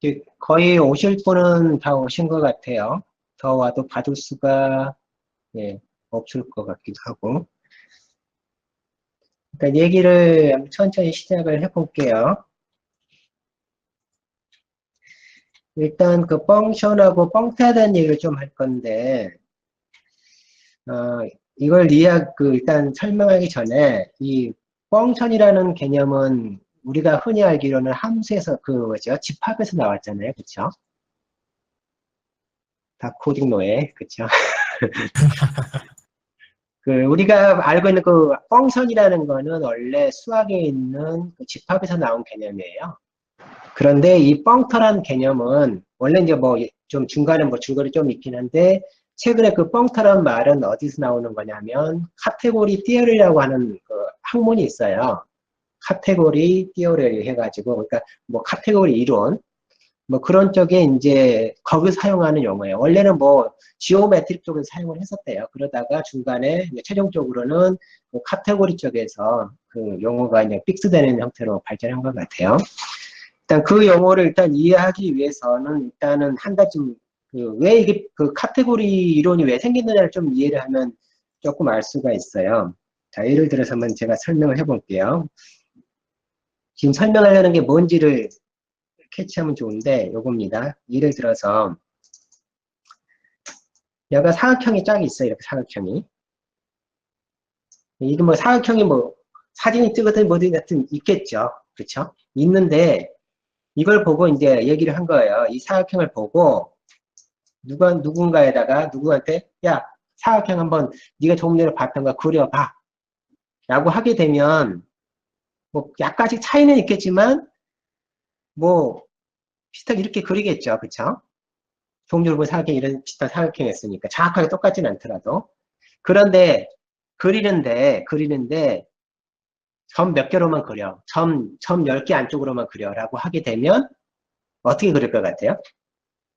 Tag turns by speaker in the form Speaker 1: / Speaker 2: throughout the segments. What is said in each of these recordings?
Speaker 1: 이제 거의 오실 분은 다 오신 것 같아요. 더 와도 받을 수가 예, 없을 것 같기도 하고. 일단 얘기를 천천히 시작을 해볼게요. 일단 그 펑션하고 펑트에 대한 얘기를 좀 할 건데, 이걸 일단 설명하기 전에 이 펑션이라는 개념은 우리가 흔히 알기로는 함수에서 뭐죠? 집합에서 나왔잖아요. 그쵸? 다 코딩 노예. 그쵸? 우리가 알고 있는 그 펑션이라는 거는 원래 수학에 있는 그 집합에서 나온 개념이에요. 그런데 이 펑터란 개념은 원래 이제 뭐 좀 중간에 뭐 줄거리 좀 있긴 한데 최근에 그 펑터란 말은 어디서 나오는 거냐면 카테고리 띠어리라고 하는 그 학문이 있어요. 카테고리 띠어리 해가지고 그러니까 뭐 카테고리 이론 뭐 그런 쪽에 이제 거기서 사용하는 용어예요. 원래는 뭐 지오메트릭 쪽에서 사용을 했었대요. 그러다가 중간에 이제 최종적으로는 그 카테고리 쪽에서 그 용어가 이제 픽스되는 형태로 발전한 것 같아요. 일단 그 용어를 일단 이해하기 위해서는 일단은 한 가지 왜 이게 그 카테고리 이론이 왜 생겼느냐를 좀 이해를 하면 조금 알 수가 있어요. 자, 예를 들어서 한번 제가 설명을 해볼게요. 지금 설명하려는 게 뭔지를 캐치하면 좋은데 요겁니다. 예를 들어서 여기가 사각형이 쫙 있어요. 이렇게 사각형이. 이게 뭐 사각형이 뭐 사진이 찍었든 뭐든 같은 있겠죠. 그렇죠? 있는데 이걸 보고 이제 얘기를 한 거예요. 이 사각형을 보고 누군가에다가 누구한테 야 사각형 한번 네가 조금 전에 봤던 거 그려봐 라고 하게 되면 뭐 약간씩 차이는 있겠지만 뭐 비슷하게 이렇게 그리겠죠. 그쵸? 조금 전에 본 사각형 이런 비슷한 사각형이었으니까 정확하게 똑같진 않더라도 그런데 그리는데 점 몇 개로만 그려 점 10개 안쪽으로만 그려라고 하게 되면 어떻게 그릴 것 같아요?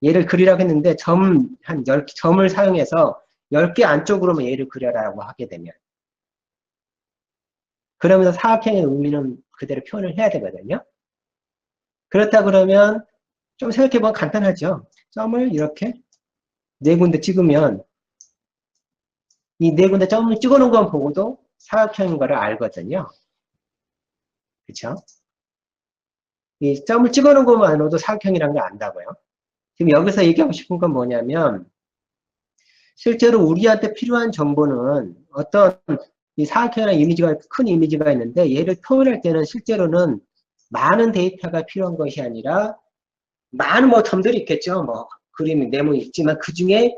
Speaker 1: 얘를 그리라고 했는데 한 10, 점을 사용해서 10개 안쪽으로만 얘를 그려라고 하게 되면 그러면서 사각형의 의미는 그대로 표현을 해야 되거든요. 그렇다 그러면 좀 생각해보면 간단하죠. 점을 이렇게 네 군데 찍으면 이 네 군데 점을 찍어놓은 건 보고도 사각형인 거를 알거든요. 그쵸? 이 점을 찍어놓은 것만으로도 사각형이라는 걸 안다고요. 지금 여기서 얘기하고 싶은 건 뭐냐면 실제로 우리한테 필요한 정보는 어떤 이 사각형이라는 이미지가 큰 이미지가 있는데 얘를 표현할 때는 실제로는 많은 데이터가 필요한 것이 아니라 많은 뭐 점들이 있겠죠. 뭐 그림이 네모 있지만 그 중에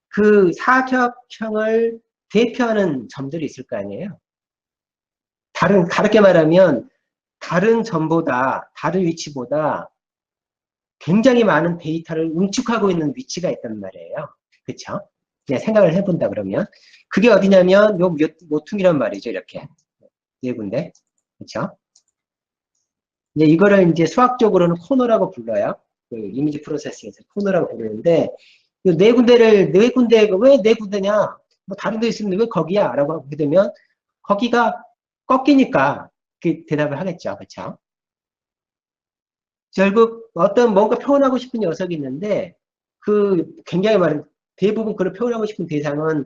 Speaker 1: 그 사각형을 대표하는 점들이 있을 거 아니에요. 다르게 말하면 다른 점보다 다른 위치보다 굉장히 많은 데이터를 응축하고 있는 위치가 있단 말이에요. 그렇죠? 그냥 생각을 해본다 그러면 그게 어디냐면 요 모퉁이란 말이죠. 이렇게 네 군데. 그렇죠? 이제 이거를 이제 수학적으로는 코너라고 불러요. 그 이미지 프로세싱에서 코너라고 부르는데 네 군데 왜 네 군데냐? 뭐 다른 데 있으면 왜 거기야? 라고 하게 되면 거기가 꺾이니까 그 대답을 하겠죠. 그렇죠? 결국 어떤 뭔가 표현하고 싶은 녀석이 있는데 그 굉장히 많은 대부분 그걸 표현하고 싶은 대상은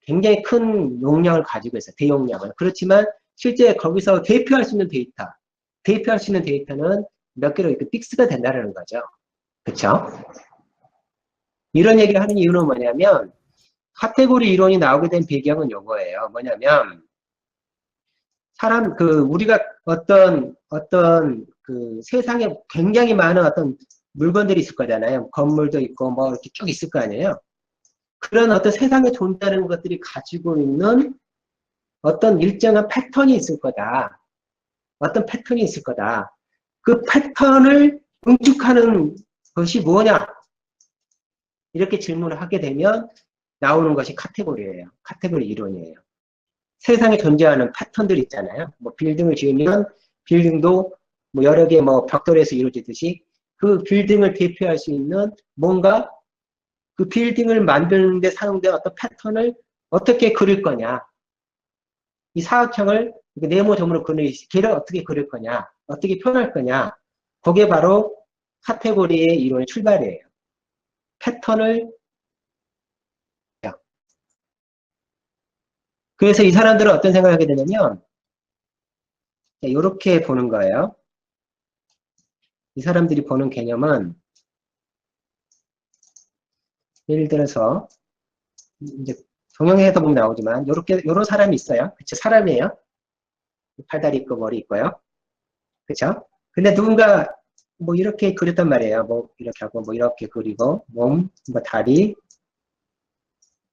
Speaker 1: 굉장히 큰 용량을 가지고 있어요. 대용량을. 그렇지만 실제 거기서 대표할 수 있는 데이터는 몇 개로 이렇게 픽스가 된다는 거죠. 그렇죠? 이런 얘기를 하는 이유는 뭐냐면 카테고리 이론이 나오게 된 배경은 요거예요. 뭐냐면 우리가 어떤 그 세상에 굉장히 많은 어떤 물건들이 있을 거잖아요. 건물도 있고 뭐 이렇게 쭉 있을 거 아니에요. 그런 어떤 세상에 존재하는 것들이 가지고 있는 어떤 일정한 패턴이 있을 거다. 어떤 패턴이 있을 거다. 그 패턴을 응축하는 것이 뭐냐? 이렇게 질문을 하게 되면 나오는 것이 카테고리예요. 카테고리 이론이에요. 세상에 존재하는 패턴들 있잖아요. 뭐 빌딩을 지으면 빌딩도 뭐 여러 개 뭐 벽돌에서 이루어지듯이 그 빌딩을 대표할 수 있는 뭔가 그 빌딩을 만드는 데 사용된 어떤 패턴을 어떻게 그릴 거냐. 이 사각형을 네모점으로 그릴 걔를 어떻게 그릴 거냐. 어떻게 표현할 거냐. 그게 바로 카테고리의 이론의 출발이에요. 패턴을. 그래서 이 사람들은 어떤 생각을 하게 되냐면 이렇게 보는 거예요. 이 사람들이 보는 개념은 예를 들어서 이제 동영상에서 보면 나오지만 요런 사람이 있어요. 그쵸? 사람이에요. 팔다리 있고 머리 있고요. 그쵸? 근데 누군가 뭐 이렇게 그렸단 말이에요. 뭐 이렇게 하고 뭐 이렇게 그리고 몸, 뭐 다리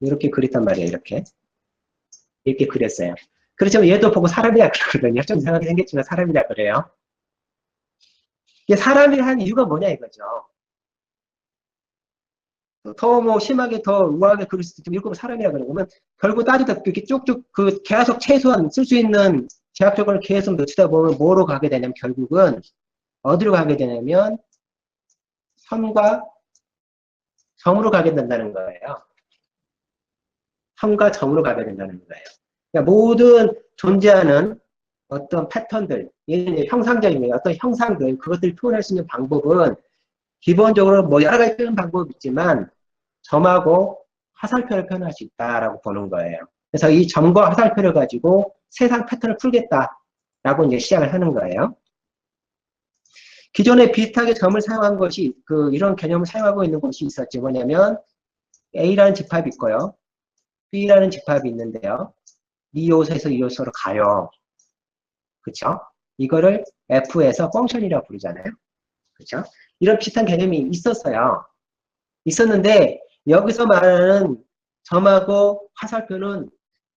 Speaker 1: 이렇게 그렸단 말이에요. 이렇게 그렸어요. 그렇지만 얘도 보고 사람이라 그러거든요. 좀 이상하게 생겼지만 사람이라 그래요. 이게 사람이 한 이유가 뭐냐 이거죠. 더 뭐 심하게 더 우아하게 그릴 수도 있지만 이거 사람이라 그러면 결국 따지다 이렇게 쭉쭉 그 계속 최소한 쓸 수 있는 제약적으로 계속 놓치다 보면 뭐로 가게 되냐면 결국은 어디로 가게 되냐면 선과 점으로 가게 된다는 거예요. 선과 점으로 가게 된다는 거예요. 그러니까 모든 존재하는 어떤 패턴들, 형상적인 어떤 형상들, 그것들을 표현할 수 있는 방법은 기본적으로 뭐 여러 가지 표현 방법이 있지만 점하고 화살표를 표현할 수 있다라고 보는 거예요. 그래서 이 점과 화살표를 가지고 세상 패턴을 풀겠다라고 이제 시작을 하는 거예요. 기존에 비슷하게 점을 사용한 것이 이런 개념을 사용하고 있는 것이 있었지. 뭐냐면 A라는 집합이 있고요. B라는 집합이 있는데요. 이 요소에서 이 요소로 가요. 그쵸? 이거를 F에서 펑션이라고 부르잖아요. 그쵸? 이런 비슷한 개념이 있었어요. 있었는데 여기서 말하는 점하고 화살표는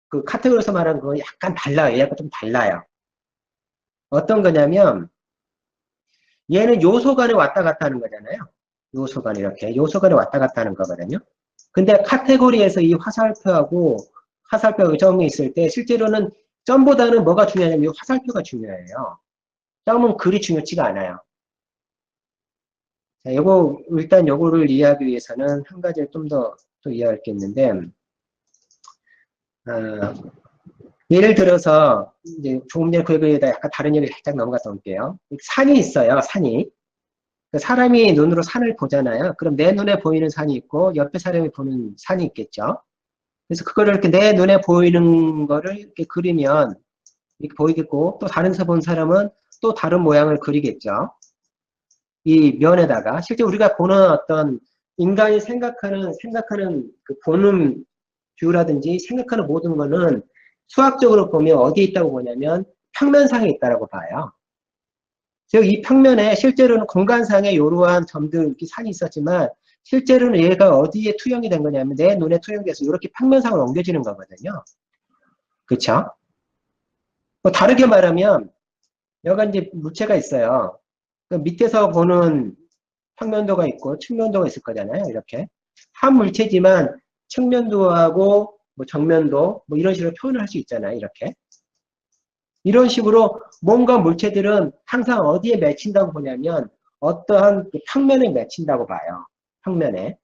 Speaker 1: 그 카테고리에서 말하는 건 약간 달라요. 얘가 좀 달라요. 어떤 거냐면 얘는 요소 간에 왔다 갔다 하는 거잖아요. 요소 간에 이렇게 요소 간에 왔다 갔다 하는 거거든요. 근데 카테고리에서 이 화살표가 점이 있을 때 실제로는 점보다는 뭐가 중요하냐면 이 화살표가 중요해요. 점은 그리 중요치가 않아요. 자, 일단 요거를 이해하기 위해서는 한 가지를 좀 더 이해할 게 있는데, 예를 들어서, 이제 조금 전에 그 얘기에다 약간 다른 얘기 살짝 넘어갔다 올게요. 산이 있어요, 산이. 사람이 눈으로 산을 보잖아요. 그럼 내 눈에 보이는 산이 있고, 옆에 사람이 보는 산이 있겠죠. 그래서 그거를 이렇게 내 눈에 보이는 거를 이렇게 그리면, 이렇게 보이겠고, 또 다른 데서 본 사람은 또 다른 모양을 그리겠죠. 이 면에다가 실제 우리가 보는 어떤 인간이 생각하는 그 보는 뷰라든지 생각하는 모든 거는 수학적으로 보면 어디에 있다고 보냐면 평면상에 있다고 봐요. 즉 이 평면에 실제로는 공간상에 이러한 점들 이렇게 산이 있었지만 실제로는 얘가 어디에 투영이 된 거냐면 내 눈에 투영돼서 이렇게 평면상으로 옮겨지는 거거든요. 그렇죠? 뭐 다르게 말하면 여기가 이제 물체가 있어요. 그 밑에서 보는 평면도가 있고 측면도가 있을 거잖아요. 이렇게 한 물체지만 측면도하고 뭐 정면도 뭐 이런 식으로 표현을 할 수 있잖아요. 이렇게 이런 식으로 뭔가 물체들은 항상 어디에 맺힌다고 보냐면 어떠한 평면에 맺힌다고 봐요. 평면에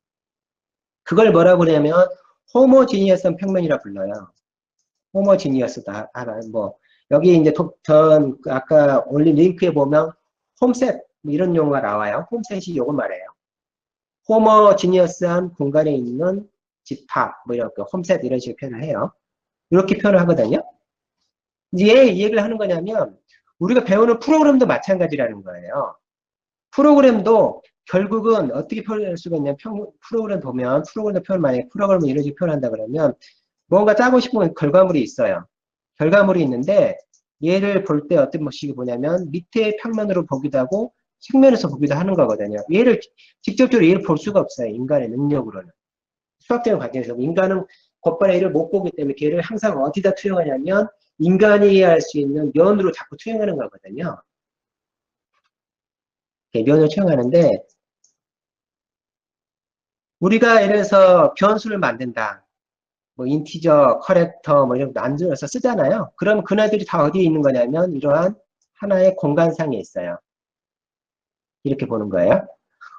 Speaker 1: 그걸 뭐라고 그러냐면 호모지니어스 평면이라 불러요. 호모지니어스다 하나 뭐 여기 이제 전 아까 올린 링크에 보면 홈셋 뭐 이런 용어가 나와요. 홈셋이 요거 말해요. 호머지니어스한 공간에 있는 집합, 뭐 이렇게 홈셋 이런 식으로 표현을 해요. 이렇게 표현을 하거든요. 이제 이 얘기를 하는 거냐면 우리가 배우는 프로그램도 마찬가지라는 거예요. 프로그램도 결국은 어떻게 표현할 수가 있냐면 프로그램 보면 프로그램 표현 만약에 프로그램을 이런 식으로 표현한다 그러면 뭔가 짜고 싶은 결과물이 있어요. 결과물이 있는데 얘를 볼 때 어떤 모습이 보냐면 밑에 평면으로 보기도 하고 측면에서 보기도 하는 거거든요. 직접적으로 얘를 볼 수가 없어요. 인간의 능력으로는. 수학적인 관점에서. 인간은 곧바로 얘를 못 보기 때문에 걔를 항상 어디다 투영하냐면 인간이 할 수 있는 면으로 자꾸 투영하는 거거든요. 면으로 투영하는데 우리가 예를 들어서 변수를 만든다. 뭐 인티저, 커렉터 뭐 이런 거 만들어서 쓰잖아요. 그럼 그네들이 다 어디에 있는 거냐면 이러한 하나의 공간상에 있어요. 이렇게 보는 거예요.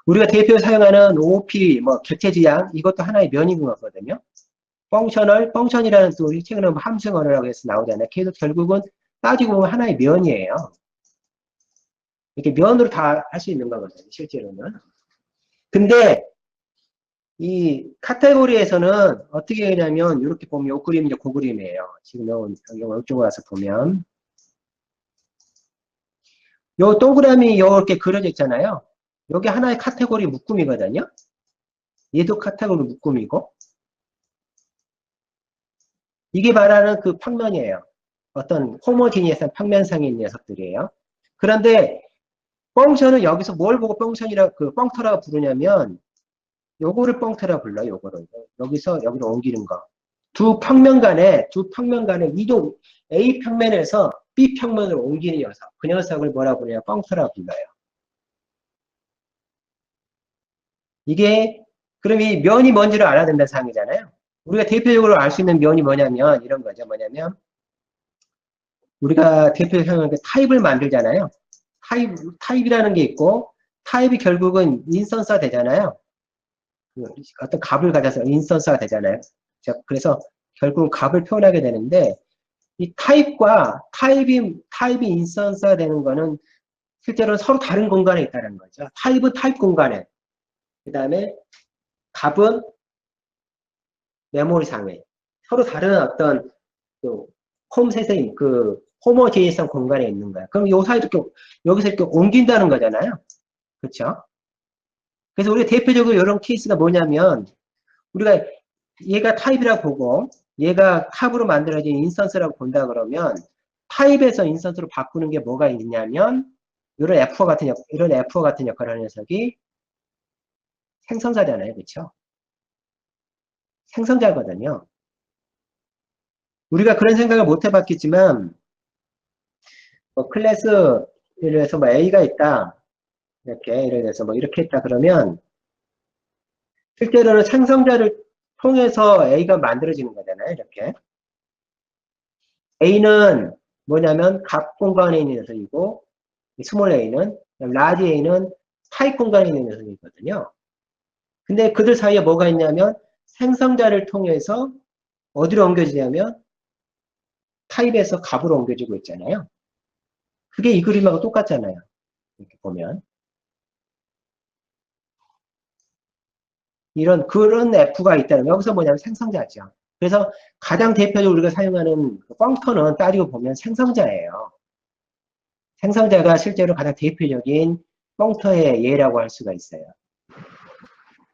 Speaker 1: 우리가 대표로 사용하는 OP, 뭐 객체지향 이것도 하나의 면인 거거든요. 펑션이라는 또 우리 최근에 뭐 함수 언어라고 해서 나오잖아요. 걔도 결국은 따지고 보면 하나의 면이에요. 이렇게 면으로 다 할 수 있는 거거든요, 실제로는. 근데 이 카테고리에서는 어떻게 하냐면 이렇게 보면 요 그림이 그 그림이에요. 지금 이쪽으로 와서 보면 요 동그라미 이렇게 그려져 있잖아요. 여기 하나의 카테고리 묶음이거든요. 얘도 카테고리 묶음이고 이게 말하는 그 평면이에요. 어떤 호모지니어스한 평면상에 있는 녀석들이에요. 그런데 펑션은 여기서 뭘 보고 펑션이라 그 펑터라고 부르냐면 요거를 펑터라 불러요. 요거를 여기서 여기로 옮기는 거. 두 평면 간에 이동 A 평면에서 B 평면으로 옮기는 녀석. 그 녀석을 뭐라고 부르냐? 펑터라 불러요. 이게 그럼 이 면이 뭔지를 알아야 된다는 상황이잖아요. 우리가 대표적으로 알 수 있는 면이 뭐냐면 이런 거죠. 뭐냐면 우리가 대표적으로 타입을 만들잖아요. 타입이라는 게 있고 타입이 결국은 인스턴스가 되잖아요. 어떤 값을 가져서 인스턴스가 되잖아요. 그래서 결국은 값을 표현하게 되는데 이 타입과 타입이 인스턴스가 되는 거는 실제로 서로 다른 공간에 있다는 거죠. 타입은 타입 공간에, 그 다음에 값은 메모리상에 서로 다른 어떤 그 홈셋의 그 호모제이성 공간에 있는 거야. 그럼 요 사이 이렇게 여기서 이렇게 옮긴다는 거잖아요. 그렇죠? 그래서 우리가 대표적으로 이런 케이스가 뭐냐면 우리가 얘가 타입이라고 보고 얘가 탑으로 만들어진 인스턴스라고 본다 그러면 타입에서 인스턴스로 바꾸는 게 뭐가 있냐면 이런 F와 같은 역할을 하는 녀석이 생성자잖아요. 그렇죠? 생성자거든요. 우리가 그런 생각을 못 해봤겠지만 뭐 클래스 예를 들어서 뭐 A가 있다. 이렇게 예를 들어서 뭐 이렇게 했다 그러면 실제로는 생성자를 통해서 A가 만들어지는 거잖아요. 이렇게. A는 뭐냐면 각 공간에 있는 녀석이고 스몰 a는 라지 a는 타입 공간에 있는 녀석이거든요. 근데 그들 사이에 뭐가 있냐면 생성자를 통해서 어디로 옮겨지냐면 타입에서 값으로 옮겨지고 있잖아요. 그게 이 그림하고 똑같잖아요. 이렇게 보면. 그런 F가 있다는 여기서 뭐냐면 생성자죠. 그래서 가장 대표적으로 우리가 사용하는 펑터는 따지고 보면 생성자예요. 생성자가 실제로 가장 대표적인 펑터의 예라고 할 수가 있어요.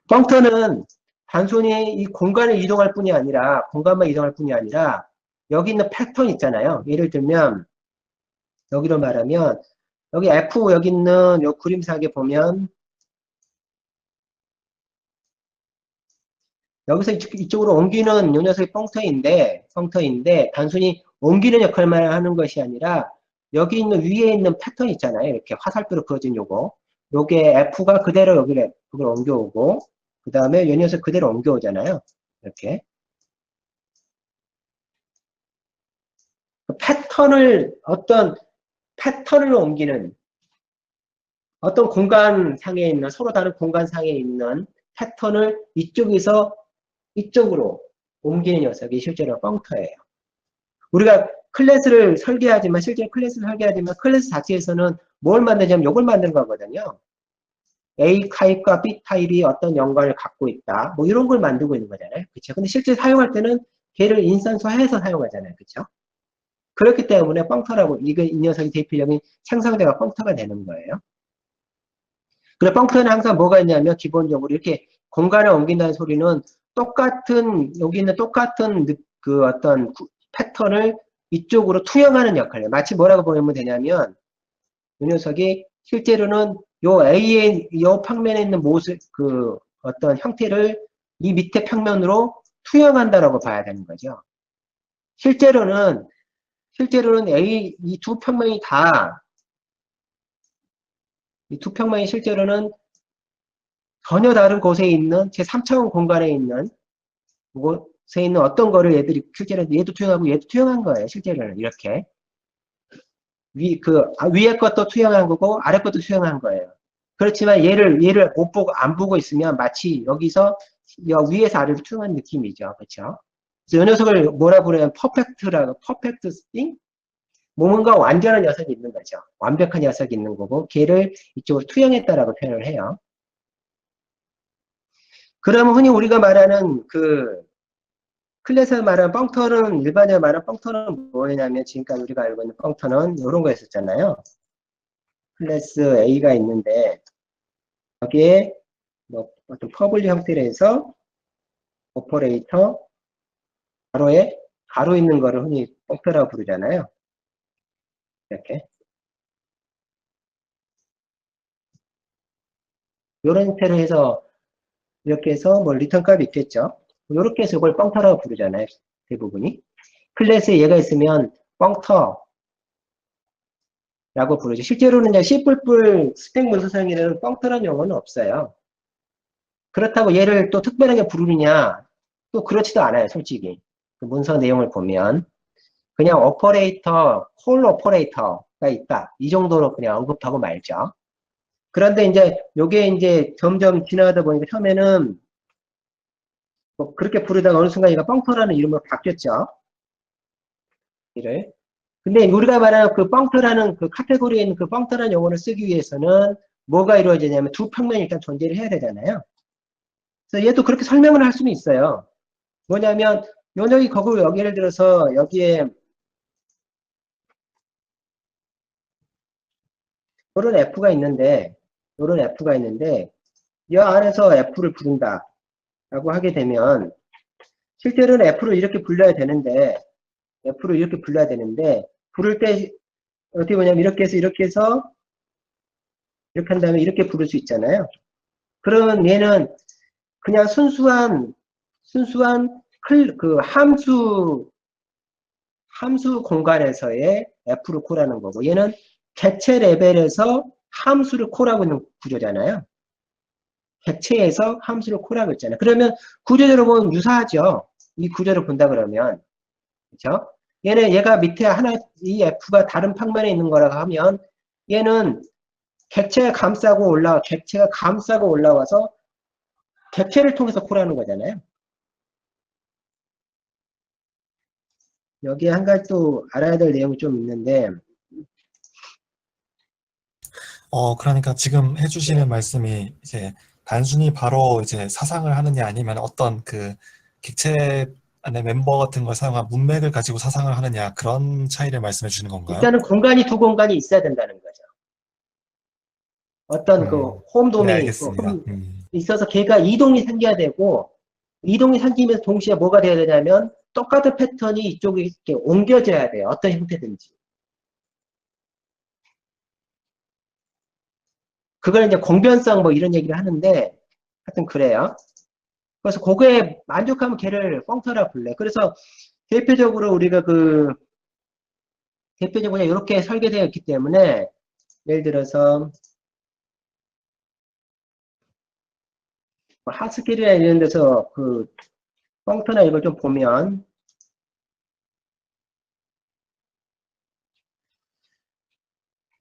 Speaker 1: 펑터는 단순히 이 공간을 이동할 뿐이 아니라 공간만 이동할 뿐이 아니라 여기 있는 패턴 있잖아요. 예를 들면 여기로 말하면 여기 F 여기 있는 요 그림상에 보면 여기서 이쪽으로 옮기는 요 녀석이 펑터인데 단순히 옮기는 역할만 하는 것이 아니라 여기 있는 위에 있는 패턴 있잖아요. 이렇게 화살표로 그어진 요게 F가 그대로 여기를 옮겨오고 그 다음에 요 녀석 그대로 옮겨오잖아요. 이렇게 어떤 패턴을 옮기는 어떤 공간상에 있는 서로 다른 공간상에 있는 패턴을 이쪽에서 이쪽으로 옮기는 녀석이 실제로 펑터예요. 우리가 클래스를 설계하지만 실제로 클래스 자체에서는 뭘 만드냐면 이걸 만드는 거거든요. A 타입과 B 타입이 어떤 연관을 갖고 있다. 뭐 이런 걸 만들고 있는 거잖아요. 그렇죠? 근데 실제 사용할 때는 걔를 인스턴스화해서 사용하잖아요. 그렇죠? 그렇기 때문에 펑터라고 이 녀석이 대표적인 생성자가 펑터가 되는 거예요. 그래 펑터는 항상 뭐가 있냐면 기본적으로 이렇게 공간을 옮긴다는 소리는 여기 있는 똑같은 그 어떤 패턴을 이쪽으로 투영하는 역할이에요. 마치 뭐라고 보면 되냐면 이 녀석이 실제로는 요 A의 요 평면에 있는 모습 그 어떤 형태를 이 밑에 평면으로 투영한다라고 봐야 되는 거죠. 실제로는 이 두 평면이 이 두 평면이 실제로는 전혀 다른 곳에 있는 제 3차원 공간에 있는 곳에 있는 어떤 거를 얘들이 실제로 얘도 투영하고 얘도 투영한 거예요. 실제로는 이렇게 위에 것도 투영한 거고 아래 것도 투영한 거예요. 그렇지만 얘를 못 보고 안 보고 있으면 마치 여기서 위에서 아래로 투영한 느낌이죠. 그렇죠? 그래서 이 녀석을 뭐라 부르냐면 퍼펙트 띵? 뭔가 완전한 녀석이 있는 거죠. 완벽한 녀석이 있는 거고 걔를 이쪽으로 투영했다라고 표현을 해요. 그러면 흔히 우리가 말하는 그 클래스에서 말하는 펑터는 일반적으로 말하는 펑터는 뭐냐면 지금까지 우리가 알고 있는 펑터는 이런 거였었잖아요. 클래스 A가 있는데 여기에 뭐 어떤 퍼블릭 형태로 해서 오퍼레이터 가로에 가로 있는 거를 흔히 펑터라고 부르잖아요. 이렇게 이런 형태로 해서 이렇게 해서 뭐 리턴 값이 있겠죠. 이렇게 해서 이걸 펑터라고 부르잖아요. 대부분이. 클래스에 얘가 있으면 펑터라고 부르죠. 실제로는 이제 C++ 스택 문서상에는 펑터라는 용어는 없어요. 그렇다고 얘를 또 특별하게 부르느냐? 또 그렇지도 않아요, 솔직히. 그 문서 내용을 보면. 그냥 오퍼레이터, 콜 오퍼레이터가 있다. 이 정도로 그냥 언급하고 말죠. 그런데 이제 요게 이제 점점 지나가다 보니까 처음에는 뭐 그렇게 부르다가 어느 순간 얘가 펑터라는 이름으로 바뀌었죠. 이를. 근데 우리가 말하는 그 펑터라는 그 카테고리에 있는 그 펑터라는 용어를 쓰기 위해서는 뭐가 이루어지냐면 두 평면이 일단 존재를 해야 되잖아요. 그래서 얘도 그렇게 설명을 할 수는 있어요. 뭐냐면 여기 거기 여기 예를 들어서 여기에 요런 F가 있는데 요런 F가 있는데 이 안에서 F를 부른다 라고 하게 되면 실제로는 F를 이렇게 불러야 되는데 F를 이렇게 불러야 되는데 부를 때 어떻게 보냐면 이렇게 해서 이렇게 한 다음에 이렇게 부를 수 있잖아요. 그러면 얘는 그냥 순수한 그 함수 공간에서의 F를 콜하는 거고 얘는 객체 레벨에서 함수를 콜하고 있는 구조잖아요. 객체에서 함수를 콜하고 있잖아요. 그러면 구조적으로 보면 유사하죠. 이 구조를 본다 그러면. 그렇죠? 얘가 밑에 하나, 이 F가 다른 평면에 있는 거라고 하면 얘는 객체가 감싸고 올라와서 객체를 통해서 콜하는 거잖아요. 여기에 한 가지 또 알아야 될 내용이 좀 있는데,
Speaker 2: 그러니까 지금
Speaker 1: 네.
Speaker 2: 해주시는 말씀이 이제 단순히 바로 이제 사상을 하느냐 아니면 어떤 그 객체 안에 멤버 같은 걸 사용한 문맥을 가지고 사상을 하느냐 그런 차이를 말씀해 주시는 건가요?
Speaker 1: 일단은 두 공간이 있어야 된다는 거죠. 어떤 그 홈
Speaker 2: 네,
Speaker 1: 도메인이 있고,
Speaker 2: 알겠습니다.
Speaker 1: 있어서 걔가 이동이 생겨야 되고, 이동이 생기면서 동시에 뭐가 돼야 되냐면, 똑같은 패턴이 이쪽에 이렇게 옮겨져야 돼요. 어떤 형태든지. 그걸 이제 공변성 뭐 이런 얘기를 하는데, 하여튼 그래요. 그래서 그거에 만족하면 걔를 펑터라 불래. 그래서 대표적으로 우리가 대표적으로 이렇게 설계되어 있기 때문에, 예를 들어서, 뭐 하스킬이나 이런 데서 그 펑터나 이걸 좀 보면,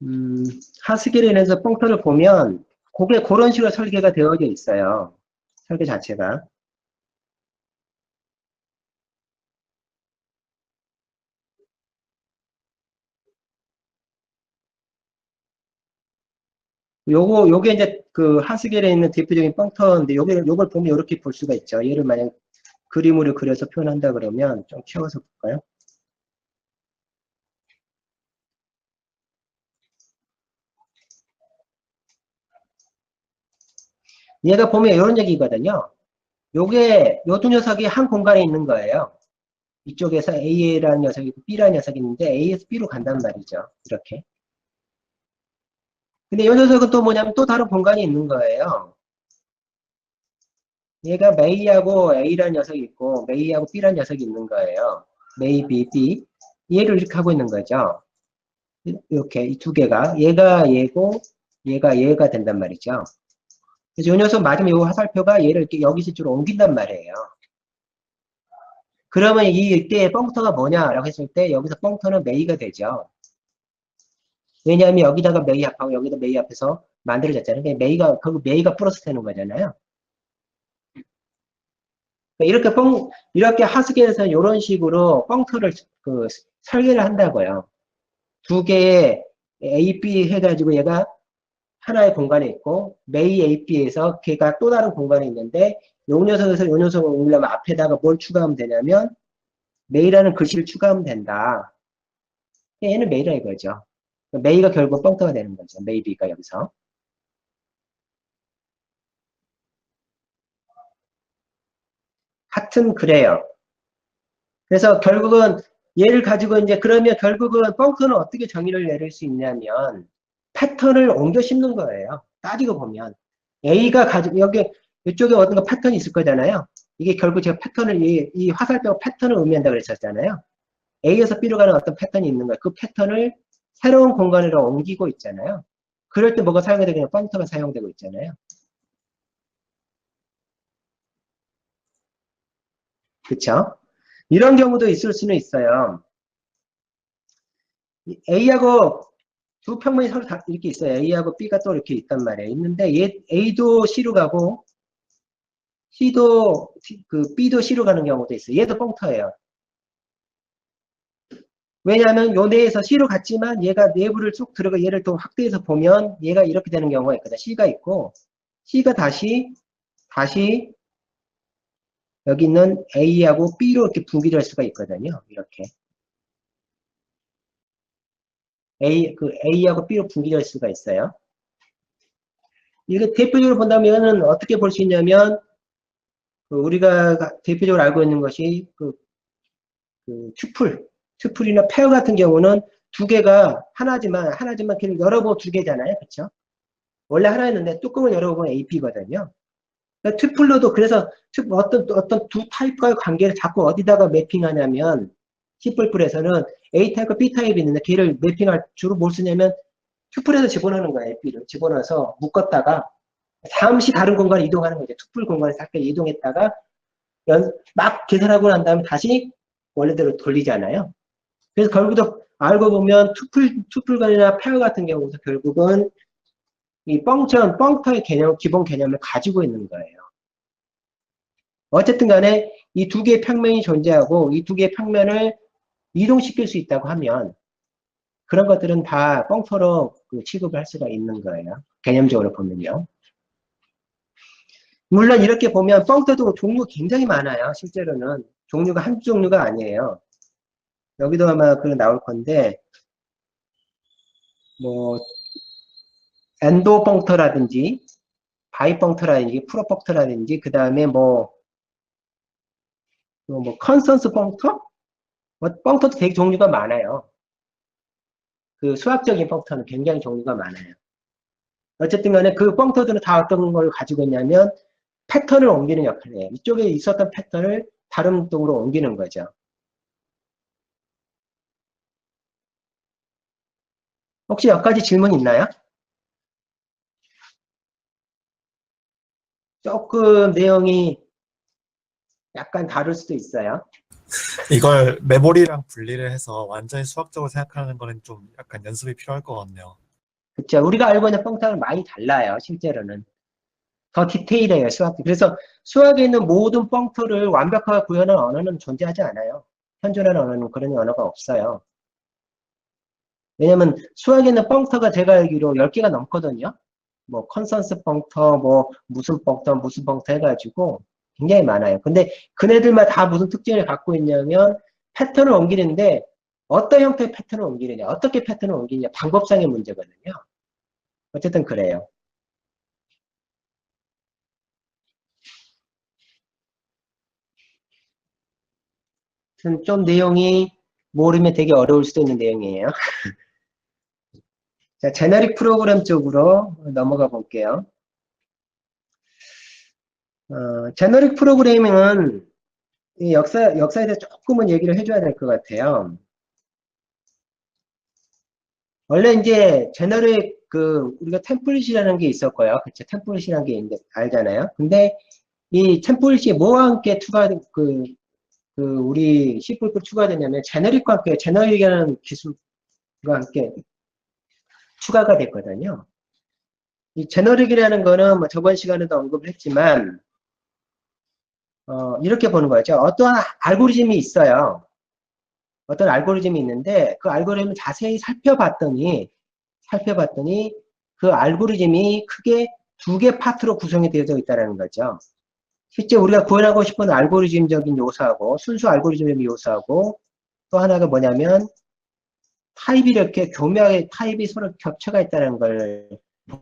Speaker 1: 음, 하스킬에 인해서 펑터를 보면, 그게 그런 식으로 설계가 되어져 있어요. 설계 자체가. 요게 이제 그 하스겔에 있는 대표적인 펑터인데, 요걸 보면 이렇게 볼 수가 있죠. 얘를 만약 그림으로 그려서 표현한다 그러면 좀 키워서 볼까요? 얘가 보면 이런 얘기거든요. 요 두 녀석이 한 공간에 있는 거예요. 이쪽에서 A라는 녀석이 있고 B라는 녀석이 있는데 A에서 B로 간단 말이죠. 이렇게. 근데 이 녀석은 또 뭐냐면 또 다른 공간이 있는 거예요. 얘가 메이하고 A라는 녀석이 있고 메이하고 B라는 녀석이 있는 거예요. 메이, B, B. 얘를 이렇게 하고 있는 거죠. 이렇게 이 두 개가 얘가 얘고 얘가 된단 말이죠. 그래서 이 녀석 맞으면 이 화살표가 얘를 이렇게 여기서 이쪽으로 옮긴단 말이에요. 그러면 이때의 펑터가 뭐냐라고 했을 때 여기서 펑터는 메이가 되죠. 왜냐하면 여기다가 메이 합하고 여기다 메이 합해서 만들어졌잖아요. 그 메이가 플러스 되는 거잖아요. 이렇게 하스kel에서는 이런 식으로 펑터를 설계를 한다고요. 두 개의 A, B 해가지고 얘가 하나의 공간에 있고, 메이 A, B에서 걔가 또 다른 공간에 있는데, 요 녀석에서 요 녀석을 옮기려면 앞에다가 뭘 추가하면 되냐면, 메이라는 글씨를 추가하면 된다. 얘는 메이라 이거죠. 메이가 결국 펑터가 되는 거죠. 메이비가 여기서. 하여튼 그래요. 그래서 결국은 얘를 가지고 이제 그러면 결국은 펑크는 어떻게 정의를 내릴 수 있냐면 패턴을 옮겨 심는 거예요. 따지고 보면 A가 가지고 여기 이쪽에 어떤 패턴이 있을 거잖아요. 이게 결국 제가 패턴을 이 화살표 패턴을 의미한다 그랬었잖아요. A에서 B로 가는 어떤 패턴이 있는 거예요. 그 패턴을 새로운 공간으로 옮기고 있잖아요. 그럴 때 뭐가 사용되고 그냥 펑터가 사용되고 있잖아요. 그쵸? 이런 경우도 있을 수는 있어요. A하고 두 평면이 서로 다 이렇게 있어요. A하고 B가 또 이렇게 있단 말이에요. 있는데 얘 A도 C로 가고 C도 B도 C로 가는 경우도 있어요. 얘도 펑터예요. 왜냐하면 요 내에서 C로 갔지만 얘가 내부를 쭉 들어가 얘를 또 확대해서 보면 얘가 이렇게 되는 경우가 있거든. C가 있고 C가 다시 여기 있는 A하고 B로 이렇게 분기될 수가 있거든요. 이렇게 A하고 B로 분기될 수가 있어요. 이거 대표적으로 본다면은 어떻게 볼 수 있냐면 우리가 대표적으로 알고 있는 것이 튜플이나 페어 같은 경우는 두 개가 하나지만 걔를 열어보면 두 개잖아요. 그렇죠? 원래 하나였는데 뚜껑을 열어보면 AP거든요. 그러니까 튜플로도 그래서 어떤 두 타입과의 관계를 자꾸 어디다가 매핑하냐면 C++에서는 A 타입과 B 타입이 있는데 걔를 매핑할 주로 뭘 쓰냐면 튜플에서 집어넣는 거예요. AP를 집어넣어서 묶었다가 잠시 다른 공간에 이동하는 거죠. 튜플 공간에 잠깐 이동했다가 막 계산하고 난 다음에 다시 원래대로 돌리잖아요. 그래서 결국도 알고 보면 투플간이나 페어 같은 경우도 결국은 이 펑터의 기본 개념을 가지고 있는 거예요. 어쨌든 간에 이 두 개의 평면이 존재하고 이 두 개의 평면을 이동시킬 수 있다고 하면 그런 것들은 다 펑터로 취급을 할 수가 있는 거예요. 개념적으로 보면요. 물론 이렇게 보면 펑터도 종류가 굉장히 많아요. 실제로는 종류가 한두 종류가 아니에요. 여기도 아마 나올 건데 뭐 엔도 펑터라든지 바이 펑터라든지 프로 펑터라든지 그 다음에 뭐 컨센스 펑터? 펑터도 되게 종류가 많아요. 그 수학적인 펑터는 굉장히 종류가 많아요. 어쨌든 간에 그 펑터들은 다 어떤 걸 가지고 있냐면 패턴을 옮기는 역할을 해요. 이쪽에 있었던 패턴을 다른 쪽으로 옮기는 거죠. 혹시 여기까지 질문 있나요? 조금 내용이 약간 다를 수도 있어요.
Speaker 2: 이걸 메모리랑 분리를 해서 완전히 수학적으로 생각하는 거는 좀 약간 연습이 필요할 것 같네요.
Speaker 1: 그렇죠. 우리가 알고 있는 펑터는 많이 달라요. 실제로는. 더 디테일해요. 수학이. 그래서 수학에 있는 모든 펑터를 완벽하게 구현하는 언어는 존재하지 않아요. 현존하는 언어는 그런 언어가 없어요. 왜냐면 수학에 있는 펑터가 제가 알기로 10개가 넘거든요. 뭐 컨센스 펑터, 뭐 무슨 펑터 해가지고 굉장히 많아요. 근데 그네들만 다 무슨 특징을 갖고 있냐면 패턴을 옮기는데 어떤 형태의 패턴을 옮기느냐, 어떻게 패턴을 옮기느냐, 방법상의 문제거든요. 어쨌든 그래요. 좀 내용이 모르면 되게 어려울 수도 있는 내용이에요. 자, 제너릭 프로그램 쪽으로 넘어가 볼게요. 제너릭 프로그래밍은 이 역사에 대해서 조금은 얘기를 해줘야 될 것 같아요. 원래 이제 제너릭 우리가 템플릿이라는 게 있었고요. 그쵸? 템플릿이라는 게 있는데 알잖아요. 근데 이 템플릿이 뭐와 함께 우리 C++ 추가되냐면 제너릭과 함께 제너릭이라는 기술과 함께 추가가 됐거든요. 이 제너릭이라는 거는 뭐 저번 시간에도 언급을 했지만 이렇게 보는 거죠. 어떠한 알고리즘이 있어요. 어떤 알고리즘이 있는데 그 알고리즘을 자세히 살펴봤더니 그 알고리즘이 크게 두 개 파트로 구성이 되어져 있다는 거죠. 실제 우리가 구현하고 싶은 알고리즘적인 요소하고 순수 알고리즘적인 요소하고 또 하나가 뭐냐면 타입이 이렇게 교묘하게 타입이 서로 겹쳐가 있다는 걸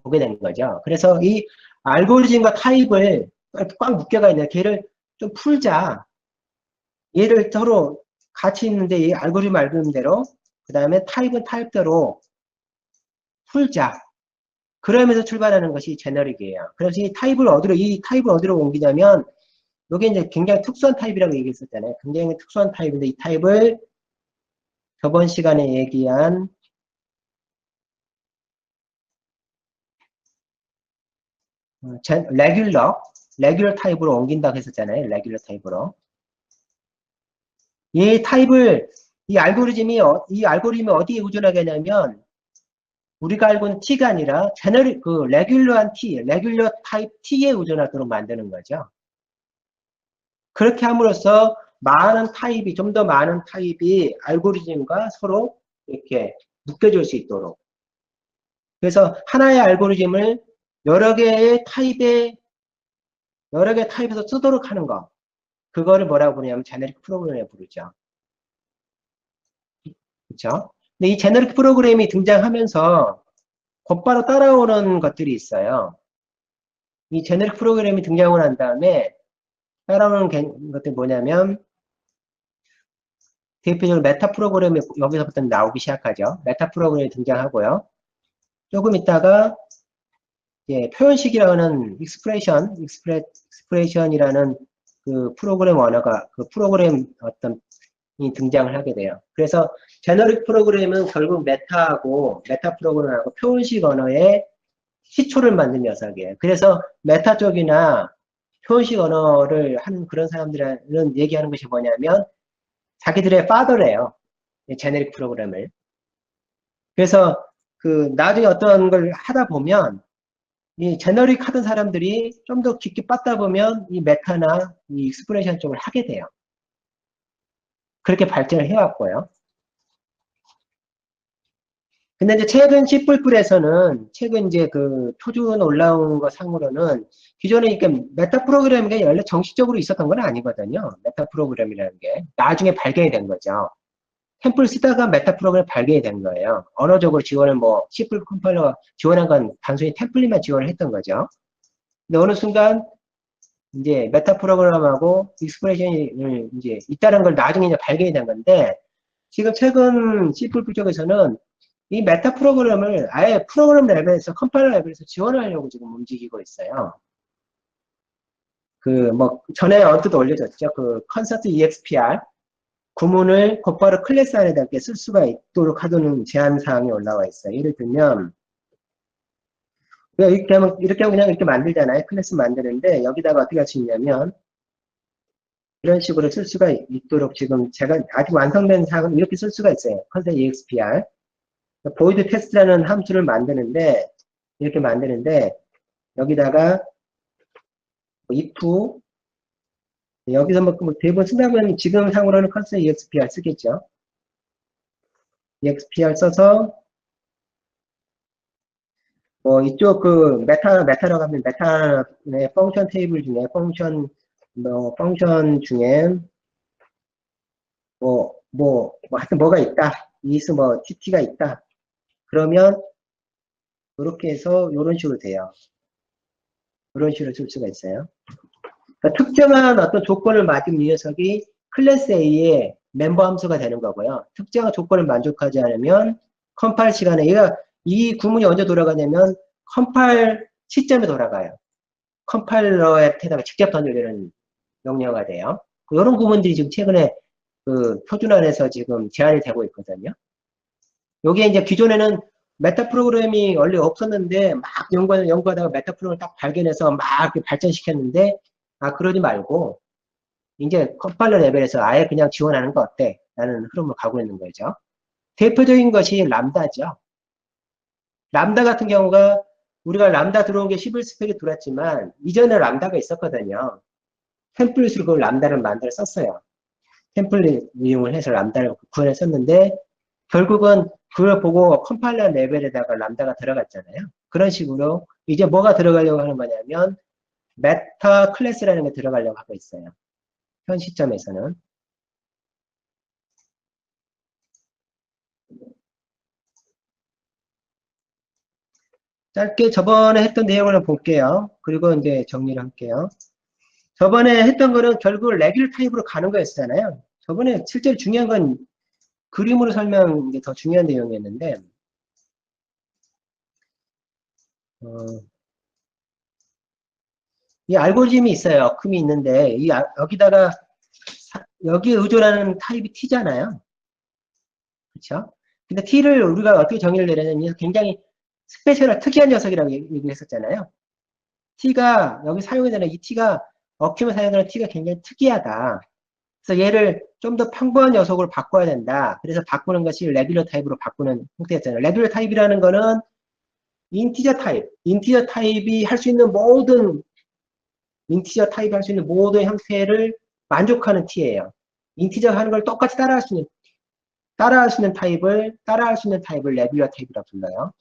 Speaker 1: 보게 되는 거죠. 그래서 이 알고리즘과 타입을 꽉 묶여가 있는 걔를 좀 풀자. 얘를 서로 같이 있는데 이 알고리즘대로 그 다음에 타입은 타입대로 풀자. 그러면서 출발하는 것이 제너릭이에요. 그래서 이 타입을 어디로 옮기냐면 이게 이제 굉장히 특수한 타입이라고 얘기했었잖아요. 굉장히 특수한 타입인데 이 타입을 저번 시간에 얘기한 레귤러 타입으로 옮긴다고 했었잖아요. 레귤러 타입으로. 이 타입을 이 알고리즘이 어디에 의존하게 하냐면 우리가 알고 있는 T가 아니라 제너릭 레귤러 타입 T에 의존하도록 만드는 거죠. 그렇게 함으로써 좀 더 많은 타입이 알고리즘과 서로 이렇게 묶여질 수 있도록. 그래서 하나의 알고리즘을 여러 개의 타입에서 쓰도록 하는 거. 그거를 뭐라고 부르냐면 제너릭 프로그램이라고 부르죠. 그렇죠? 근데 이 제너릭 프로그램이 등장하면서 곧바로 따라오는 것들이 있어요. 이 제너릭 프로그램이 등장을 한 다음에 따라오는 것들이 뭐냐면 대표적으로 메타 프로그램이 여기서부터 나오기 시작하죠. 메타 프로그램이 등장하고요. 조금 있다가 표현식이라는 익스프레션이라는 그 프로그램 언어가 그 프로그램 어떤 이 등장을 하게 돼요. 그래서 제너릭 프로그램은 결국 메타 프로그램하고 표현식 언어의 시초를 만든 녀석이에요. 그래서 메타 쪽이나 표현식 언어를 하는 그런 사람들은 얘기하는 것이 뭐냐면 자기들의 파더래요. 제네릭 프로그램을. 그래서 그 나중에 어떤 걸 하다 보면 이 제너릭 하던 사람들이 좀 더 깊게 빠다 보면 이 메타나 이 익스프레션 쪽을 하게 돼요. 그렇게 발전을 해왔고요. 근데 이제 최근 이제 그 표준 올라온 거 상으로는 기존에 이렇게 메타 프로그램이 원래 정식적으로 있었던 건 아니거든요. 메타 프로그램이라는 게 나중에 발견이 된 거죠. 템플 쓰다가 메타 프로그램 발견이 된 거예요. 언어적으로 지원을 C 컴파일러가 지원한 건 단순히 템플릿만 지원을 했던 거죠. 근데 어느 순간 이제 메타 프로그램하고 익스프레션이 이제 있다는 걸 나중에 이제 발견이 된 건데 지금 최근 C++ 쪽에서는 이 메타 프로그램을 아예 프로그램 레벨에서 컴파일러 레벨에서 지원을 하려고 지금 움직이고 있어요. 전에 언뜻 올려졌죠. 그 컨서트 EXPR 구문을 곧바로 클래스 안에다 쓸 수가 있도록 하도록 제한사항이 올라와 있어요. 예를 들면, 이렇게 하면 그냥 이렇게 만들잖아요. 클래스 만드는데, 여기다가 어떻게 할 수 있냐면, 이런 식으로 쓸 수가 있도록 지금 제가 아직 완성된 사항은 이렇게 쓸 수가 있어요. 컨셉 EXPR. void test라는 함수를 이렇게 만드는데, 여기다가 if, 여기서 대부분 쓰다 보면 지금 상으로는 컨셉 EXPR 쓰겠죠. EXPR 써서, 이쪽 메타라고 하면 메타의 펑션 테이블 중에 펑션 중에 하여튼 뭐가 있다. is tt가 있다. 그러면 이렇게 해서 이런 식으로 돼요. 이런 식으로 쓸 수가 있어요. 그러니까 특정한 어떤 조건을 맞은 이 녀석이 클래스 A의 멤버 함수가 되는 거고요. 특정한 조건을 만족하지 않으면 컴파일 시간에 이 구문이 언제 돌아가냐면 컴파일 시점에 돌아가요. 컴파일러에다가 직접 던져주는 명령어가 돼요. 이런 부분들이 지금 최근에 그 표준안에서 지금 제한이 되고 있거든요. 여기에 이제 기존에는 메타 프로그램이 원래 없었는데 막 연구하다가 메타 프로그램을 딱 발견해서 막 이렇게 발전시켰는데 그러지 말고 이제 컴파일러 레벨에서 아예 그냥 지원하는 거 어때? 라는 흐름을 가고 있는 거죠. 대표적인 것이 람다죠. 람다 같은 경우가 우리가 람다 들어온 게 11스펙이 들어왔지만 이전에 람다가 있었거든요. 템플릿으로 그 람다를 만들어 썼어요. 템플릿 이용을 해서 람다를 구현했었는데 결국은 그걸 보고 컴파일러 레벨에다가 람다가 들어갔잖아요. 그런 식으로 이제 뭐가 들어가려고 하는 거냐면 메타 클래스라는 게 들어가려고 하고 있어요. 현 시점에서는. 짧게 저번에 했던 내용을 볼게요. 그리고 이제 정리를 할게요. 저번에 했던 거는 결국 레귤 타입으로 가는 거였잖아요. 저번에 실제로 중요한 건 그림으로 설명한 게 더 중요한 내용이었는데, 이 알고리즘이 있어요. 어큼이 있는데, 여기다가, 여기에 의존하는 타입이 t잖아요. 그쵸? 근데 t를 우리가 어떻게 정의를 내려냐면 굉장히 스페셜한 특이한 녀석이라고 얘기했었잖아요. t가, 여기 사용되는 이 t가, 어큐면 사용되는 t가 굉장히 특이하다. 그래서 얘를 좀 더 평범한 녀석으로 바꿔야 된다. 그래서 바꾸는 것이 레귤러 타입으로 바꾸는 형태였잖아요. 레귤러 타입이라는 거는 인티저 타입이 할 수 있는 모든, 인티저 타입이 할 수 있는 모든 형태를 만족하는 t예요. 인티저가 하는 걸 똑같이 따라할 수 있는 타입을 레귤러 타입이라고 불러요.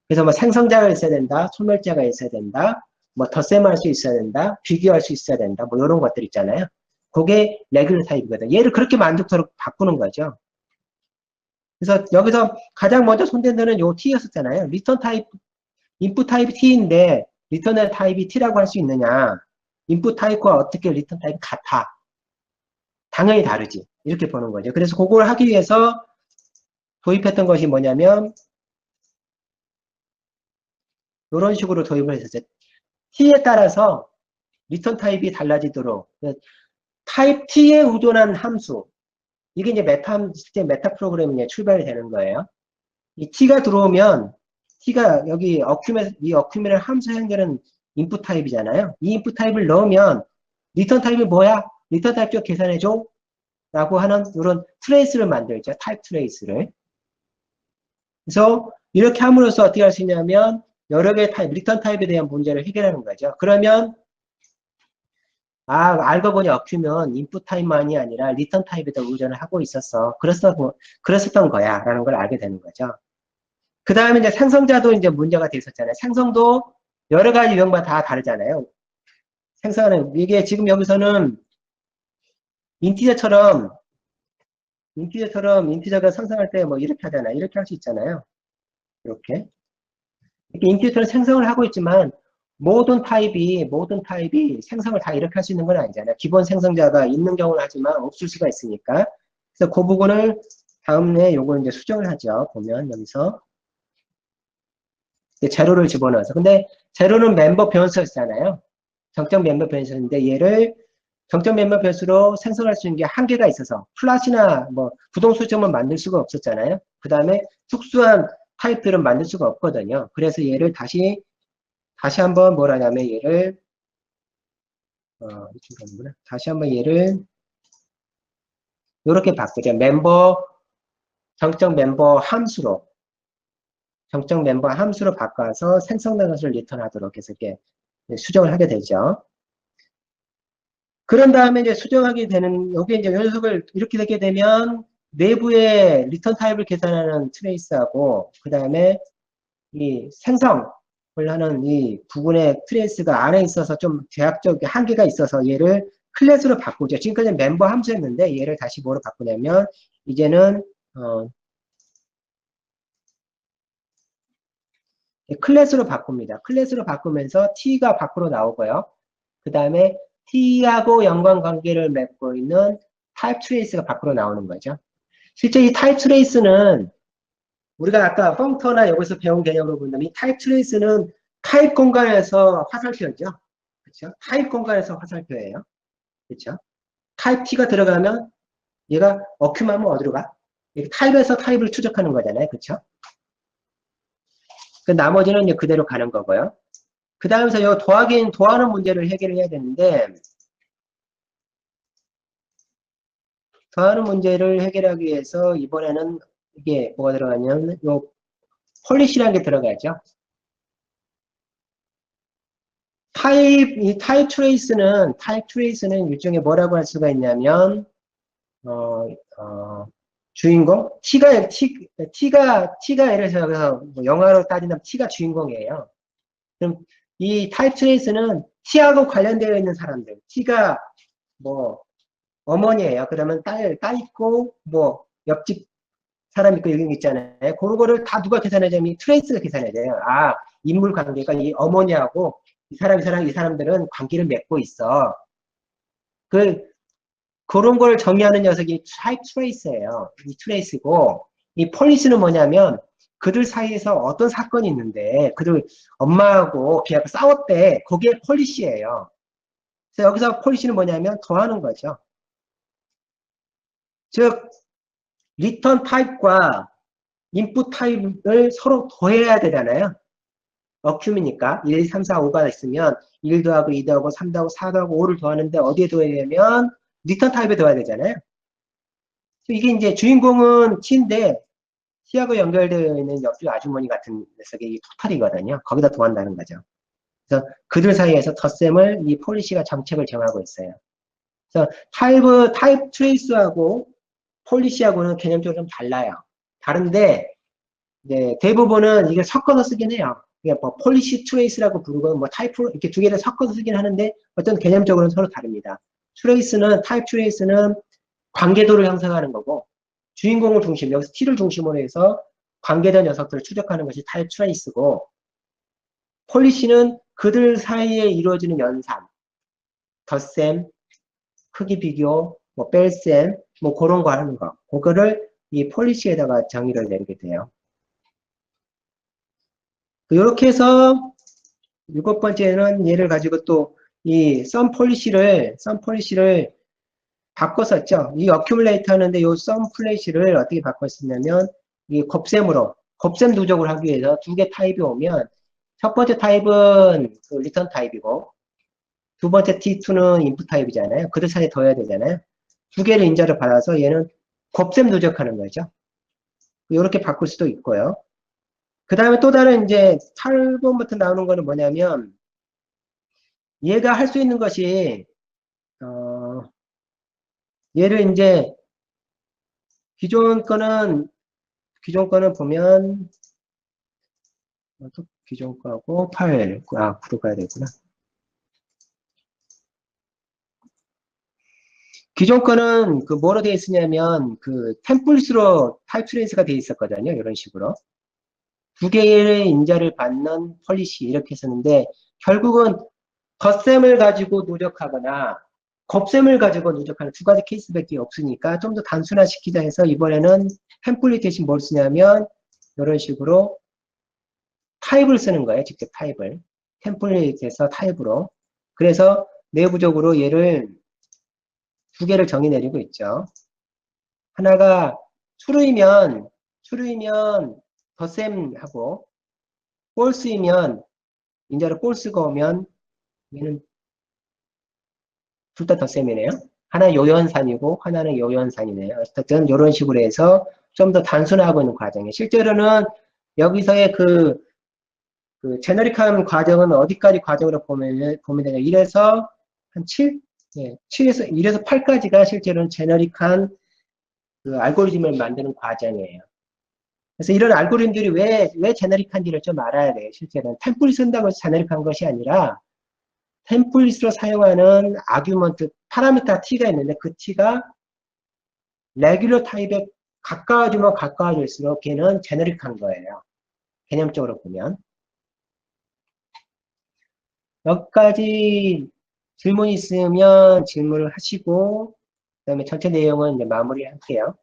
Speaker 1: 그래서 뭐 생성자가 있어야 된다, 소멸자가 있어야 된다, 뭐 덧셈할 수 있어야 된다, 비교할 수 있어야 된다, 뭐 이런 것들 있잖아요. 그게 레귤러 타입이거든. 얘를 그렇게 만족도로 바꾸는 거죠. 그래서 여기서 가장 먼저 손댄 데는 요 t였었잖아요. 리턴 타입, 인풋 타입이 t인데 리턴 타입이 t라고 할 수 있느냐? 인풋 타입과 어떻게 리턴 타입이 같아? 당연히 다르지. 이렇게 보는 거죠. 그래서 그걸 하기 위해서 도입했던 것이 뭐냐면 이런 식으로 도입을 했었죠. t에 따라서 리턴 타입이 달라지도록 타입 t에 의존한 함수, 이게 이제 실제 메타 프로그래밍에 출발이 되는 거예요. 이 t가 들어오면 t가 여기 이 어큐멘을 함수 해결은 인풋 타입이잖아요. 이 인풋 타입을 넣으면 리턴 타입이 뭐야? 리턴 타입 쪽 계산해줘 라고 하는 이런 트레이스를 만들죠. 타입 트레이스를. 그래서 이렇게 함으로써 어떻게 할 수 있냐면 여러 개의 타입, 리턴 타입에 대한 문제를 해결하는 거죠. 그러면 알고 보니 어큐면 인풋 타입만이 아니라 리턴 타입에도 의존을 하고 있었어. 그랬었던 거야. 라는 걸 알게 되는 거죠. 그 다음에 이제 생성자도 이제 문제가 돼 있었잖아요. 생성도 여러 가지 유형마다 다 다르잖아요. 생성하는, 이게 지금 여기서는 인티저처럼, 인티저가 생성할 때 뭐 이렇게 하잖아요. 이렇게 할 수 있잖아요. 이렇게. 이렇게 인티저처럼 생성을 하고 있지만, 모든 타입이 생성을 다 이렇게 할 수 있는 건 아니잖아요. 기본 생성자가 있는 경우는 하지만 없을 수가 있으니까. 그래서 그 부분을 다음에 요거 이제 수정을 하죠. 보면 여기서. 제로를 집어넣어서. 근데 제로는 멤버 변수였잖아요. 정적 멤버 변수인데 얘를 정적 멤버 변수로 생성할 수 있는 게 한계가 있어서 플랫이나 뭐 부동수점은 만들 수가 없었잖아요. 그 다음에 특수한 타입들은 만들 수가 없거든요. 그래서 얘를 다시 한번 뭐라냐면 얘를 다시 한번 얘를 이렇게 바꾸죠. 정적 멤버 함수로 바꿔서 생성된 것을 리턴하도록 해서 이렇게 수정을 하게 되죠. 그런 다음에 이제 수정하게 되는, 여기 이제 녀석을 이렇게 되게 되면 내부의 리턴 타입을 계산하는 트레이스하고, 그 다음에 이 생성을 하는 이 부분의 트레이스가 안에 있어서 좀 제약적 한계가 있어서 얘를 클래스로 바꾸죠. 지금까지 멤버 함수였는데 얘를 다시 뭐로 바꾸냐면, 이제는, 클래스로 바꿉니다. 클래스로 바꾸면서 t가 밖으로 나오고요. 그 다음에 t하고 연관관계를 맺고 있는 타입 트레이스가 밖으로 나오는 거죠. 실제 이 타입 트레이스는 우리가 아까 펑터나 여기서 배운 개념으로 본다면 이 타입 트레이스는 타입 공간에서 화살표죠. 그렇죠? 타입 공간에서 화살표예요. 그렇죠? 타입 t가 들어가면 얘가 어큐하면 어디로 가? 타입에서 타입을 추적하는 거잖아요. 그렇죠? 그 나머지는 이제 그대로 가는 거고요. 그 다음에서 이 더하는 문제를 해결을 해야 되는데, 더하는 문제를 해결하기 위해서 이번에는 이게 뭐가 들어가냐면, 요 폴리시라는 게 들어가죠. 타입 트레이스는 일종의 뭐라고 할 수가 있냐면, 주인공? T가 예를 들어서 뭐 영화로 따진다면 T가 주인공이에요. 그럼 이 타입 트레이스는 T하고 관련되어 있는 사람들. T가 뭐 어머니예요. 그러면 딸 있고 뭐 옆집 사람 있고 이런 게 있잖아요. 그런 거를 다 누가 계산해주면 이 트레이스가 계산해줘요. 아, 인물 관계가 이 어머니하고 이 사람들은 관계를 맺고 있어. 그런 걸 정의하는 녀석이 타입 트레이스예요. 이 트레이스고, 이 폴리시는 뭐냐면, 그들 사이에서 어떤 사건이 있는데, 그들 엄마하고 걔하고 싸웠대. 그게 폴리시예요. 그래서 여기서 폴리시는 뭐냐면, 더하는 거죠. 즉, 리턴 타입과 인풋 타입을 서로 더해야 되잖아요. 어큐미니까 1, 2, 3, 4, 5가 있으면 1 더하고 2 더하고 3 더하고 4 더하고 5를 더하는데 어디에 더해야 되면 리턴 타입에 더해야 되잖아요. 이게 이제 주인공은 T인데 T하고 연결되어 있는 옆집 아주머니 같은 녀석이 토탈이거든요. 거기다 더한다는 거죠. 그래서 그들 사이에서 덧셈을 이 폴리시가 정책을 정하고 있어요. 그래서 타입 트레이스하고 폴리시하고는 개념적으로 좀 달라요. 다른데 이제 대부분은 이게 섞어서 쓰긴 해요. 그러니까 뭐 폴리시 트레이스라고 부르고 뭐 타입 이렇게 두 개를 섞어서 쓰긴 하는데 어떤 개념적으로는 서로 다릅니다. 타입 트레이스는 관계도를 형성하는 거고 주인공을 중심, 여기서 T를 중심으로 해서 관계된 녀석들을 추적하는 것이 타입 트레이스고 폴리시는 그들 사이에 이루어지는 연산, 덧셈, 크기 비교, 뭐 뺄셈, 뭐 그런 거 하는 거. 그거를 이 폴리시에다가 정의를 내리게 돼요. 이렇게 해서 7번째는 얘를 가지고 또 이 썸 폴리시를 바꿨었죠. 이 어큐뮬레이터 하는데 이 썸 폴리시를 어떻게 바꿨었냐면 이 곱셈 누적을 하기 위해서 두 개 타입이 오면 첫 번째 타입은 그 리턴 타입이고 두 번째 T2는 인풋 타입이잖아요. 그들 사이에 더해야 되잖아요. 두 개를 인자를 받아서 얘는 곱셈 누적하는 거죠. 이렇게 바꿀 수도 있고요. 그 다음에 또 다른 이제 8번부터 나오는 거는 뭐냐면 얘가 할 수 있는 것이 얘를 이제 기존 거는 보면 기존 거하고 9로 가야 되구나. 기존 거는 그 뭐로 되어 있으냐면 그 템플릿으로 타입 트레이스가 되어 있었거든요. 이런 식으로. 두 개의 인자를 받는 폴리시 이렇게 했었는데 결국은 덧셈을 가지고 누적하거나 곱셈을 가지고 누적하는 두 가지 케이스밖에 없으니까 좀 더 단순화시키자 해서 이번에는 템플릿 대신 뭘 쓰냐면 이런 식으로 타입을 쓰는 거예요. 직접 타입을. 템플릿에서 타입으로. 그래서 내부적으로 얘를 두 개를 정의 내리고 있죠. 하나가 true이면 덧셈하고 false이면 인자로 false가 오면 얘는 둘 다 덧셈이네요. 하나 요연산이고 하나는 요연산이네요. 어쨌든 이런 식으로 해서 좀 더 단순화하고 있는 과정이에요. 실제로는 여기서의 그 제너릭한 과정은 어디까지 과정으로 보면 되냐. 1에서 한 7? 예, 1에서 8까지가 실제로는 제너릭한 그 알고리즘을 만드는 과정이에요. 그래서 이런 알고리즘들이 왜 제너릭한지를 좀 알아야 돼요. 실제로는 템플릿 쓴다고 해서 제너릭한 것이 아니라 템플릿으로 사용하는 아규먼트, 파라미터 T가 있는데 그 T가 레귤러 타입에 가까워지면 가까워질수록 걔는 제너릭한 거예요. 개념적으로 보면. 여기까지 질문이 있으면 질문을 하시고 그 다음에 전체 내용은 이제 마무리할게요.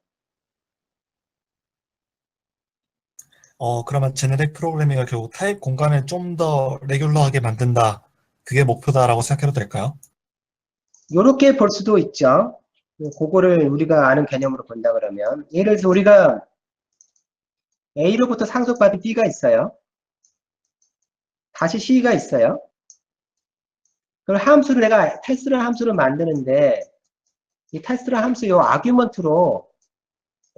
Speaker 2: 그러면 제네릭 프로그래밍을 결국 타입 공간을 좀 더 레귤러하게 만든다. 그게 목표다라고 생각해도 될까요?
Speaker 1: 이렇게 볼 수도 있죠. 그거를 우리가 아는 개념으로 본다 그러면 예를 들어서 우리가 A로부터 상속받은 B가 있어요. 다시 C가 있어요. 그럼 함수를 내가 테스트라는 함수를 만드는데 이 테스트라는 함수 요 아규먼트로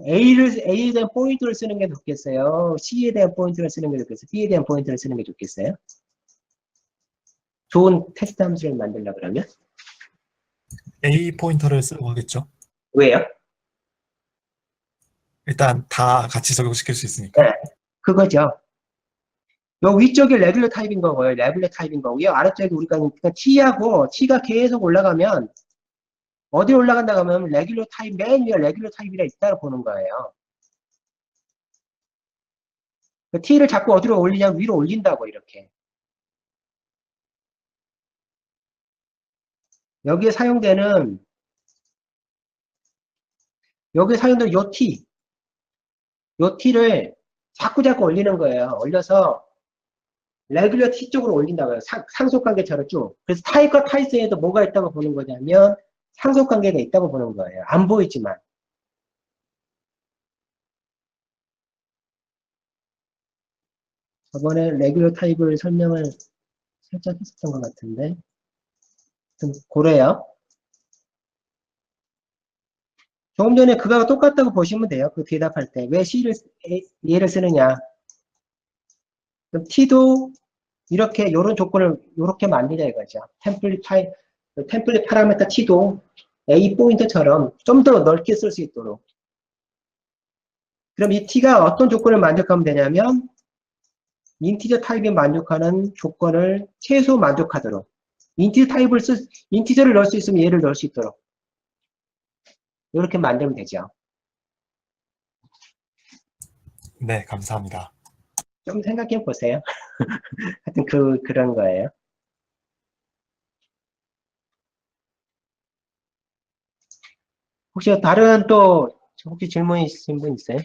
Speaker 1: A에 대한 포인트를 쓰는 게 좋겠어요? C에 대한 포인트를 쓰는 게 좋겠어요? B에 대한 포인트를 쓰는 게 좋겠어요? 좋은 테스트 함수를 만들려고 그러면?
Speaker 2: A 포인터를 쓰고 하겠죠.
Speaker 1: 왜요?
Speaker 2: 일단 다 같이 적용시킬 수 있으니까.
Speaker 1: 네, 그거죠. 요 위쪽이 레귤러 타입인 거고요. 레귤러 타입인 거고요. 아래쪽에 우리가 그러니까 T하고 T가 계속 올라가면 어디 올라간다 하면 레귤러 타입 맨 위에 레귤러 타입이라 있다고 보는 거예요. 그 T를 자꾸 어디로 올리냐면 위로 올린다고 이렇게. 여기에 사용되는 요 T, 요 T를 자꾸 올리는 거예요. 올려서 레귤러 T 쪽으로 올린다고요. 상속관계처럼 쭉. 그래서 타입과 타입 사이에도 뭐가 있다고 보는 거냐면 상속관계가 있다고 보는 거예요. 안 보이지만. 저번에 레귤러 타입을 설명을 살짝 했었던 것 같은데 좀 고래요. 조금 전에 그거가 똑같다고 보시면 돼요. 그 대답할 때. 왜 얘를 쓰느냐. 그럼 T도 이렇게, 요런 조건을, 요렇게 만들자 이거죠. 템플릿 파라미터 T도 A 포인트처럼 좀 더 넓게 쓸 수 있도록. 그럼 이 T가 어떤 조건을 만족하면 되냐면, 인티저 타입에 만족하는 조건을 최소 만족하도록. 인티저를 넣을 수 있으면 얘를 넣을 수 있도록. 이렇게 만들면 되죠.
Speaker 2: 네, 감사합니다.
Speaker 1: 좀 생각해 보세요. 하여튼 그런 거예요. 혹시 다른 또, 혹시 질문 있으신 분 있어요?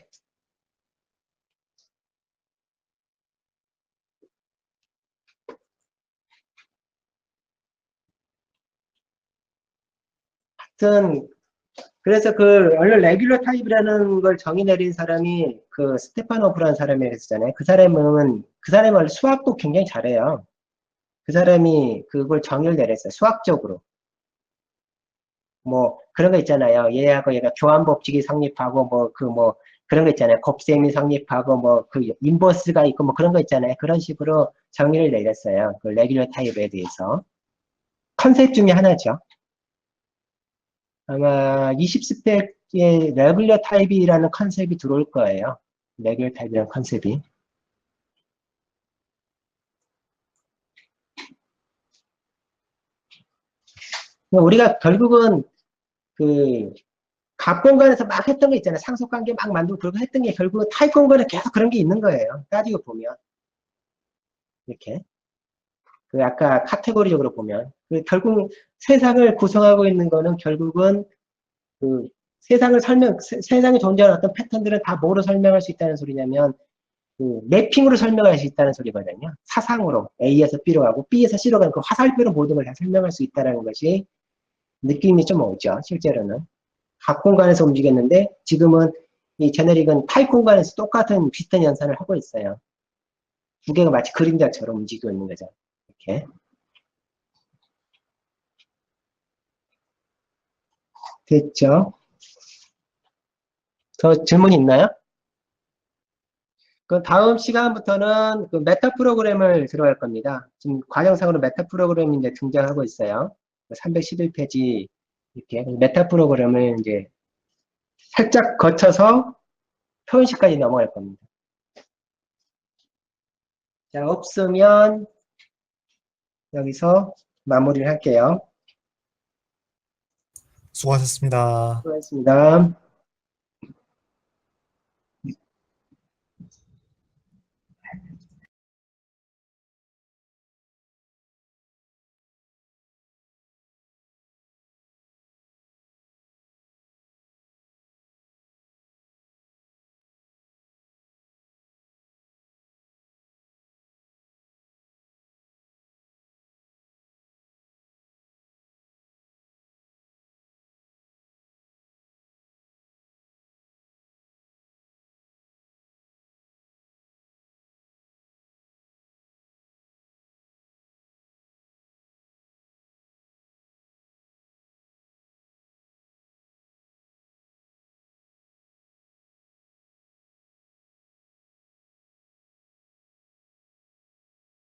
Speaker 1: 하여튼, 그래서 원래 레귤러 타입이라는 걸 정의 내린 사람이 스테파노프라는 사람이었잖아요. 그 사람이 원래 수학도 굉장히 잘해요. 그 사람이 그걸 정의를 내렸어요. 수학적으로. 뭐, 그런 거 있잖아요. 얘하고 얘가 교환법칙이 성립하고, 그런 거 있잖아요. 곱셈이 성립하고, 인버스가 있고, 그런 거 있잖아요. 그런 식으로 정의를 내렸어요. 그 레귤러 타입에 대해서. 컨셉 중에 하나죠. 아마 20세대에 레귤러 타입이라는 컨셉이 들어올 거예요. 레귤러 타입이라는 컨셉이. 우리가 결국은 각 공간에서 막 했던 게 있잖아요. 상속관계 막 만들고 그러고 했던 게 결국은 타입 공간에 계속 그런 게 있는 거예요. 따지고 보면. 이렇게. 아까 카테고리적으로 보면. 결국 세상을 구성하고 있는 거는 결국은 세상에 존재하는 어떤 패턴들은 다 뭐로 설명할 수 있다는 소리냐면, 매핑으로 설명할 수 있다는 소리거든요. 사상으로 A에서 B로 가고 B에서 C로 가는 그 화살표로 모든 걸 다 설명할 수 있다는 것이 느낌이 좀 오죠. 실제로는. 각 공간에서 움직였는데 지금은 이 제너릭은 타입 공간에서 똑같은 비슷한 연산을 하고 있어요. 두 개가 마치 그림자처럼 움직이고 있는 거죠. 이렇게. 됐죠? 더 질문 있나요? 그 다음 시간부터는 메타 프로그램을 들어갈 겁니다. 지금 과정상으로 메타 프로그램이 이제 등장하고 있어요. 311페이지 이렇게 메타 프로그램을 이제 살짝 거쳐서 표현식까지 넘어갈 겁니다. 자, 없으면 여기서 마무리를 할게요.
Speaker 2: 수고하셨습니다.
Speaker 1: 수고하셨습니다.